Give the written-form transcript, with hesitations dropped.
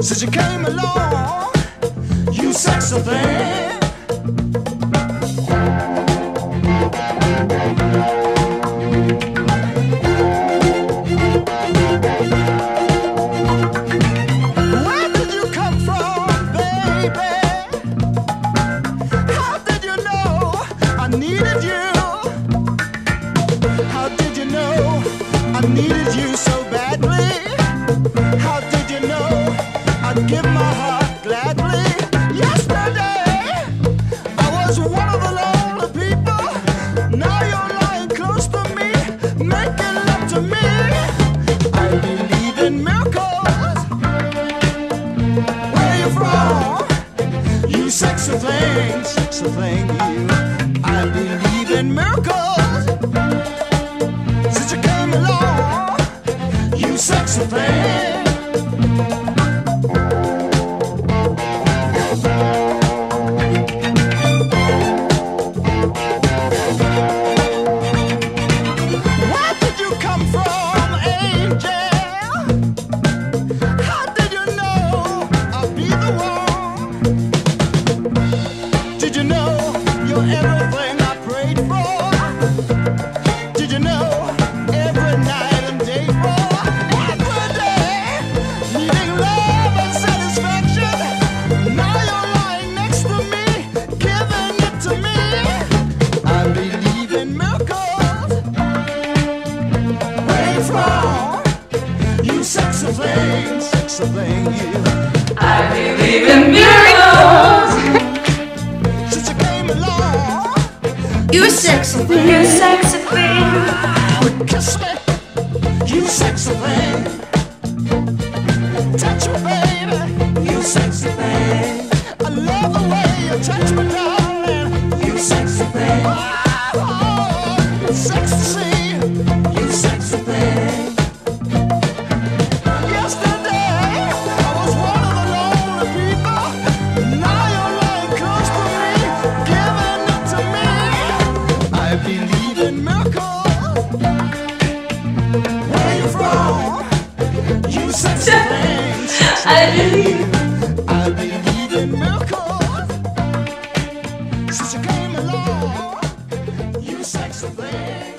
since you came along, you sexy thing. Where did you come from, baby? How did you know I needed you? How did you know I needed you so badly? How did you know I'd give my heart gladly? Yesterday I was one of the lonely people. Now you're lying close to me, making love to me. I believe in miracles. Where you from? You sexy thing, you. I believe in miracles. Since you came along, you sexy thing. Where did you come from, angel? How did you know I'll be the one? Did you know you're everything I prayed for? Did you know every night and day for? Every day, needing love and satisfaction. Now you're lying next to me, giving it to me. I believe in miracles. Where you from? You sexy thing, you. I believe in miracles. Since you came along, You sexy thing. You sexy thing. kiss me, you sexy thing. Touch me, baby, you sexy thing. I love the way you touch me, darling, you sexy thing. Oh, it's sexy to see you sexy thing. Yesterday I was one of the lonely people. Now you're lying close to me, giving it to me. I believe in miracles. Where you from? You sexy thing. I believe. I believe in miracles. Since you came along, you sexy thing.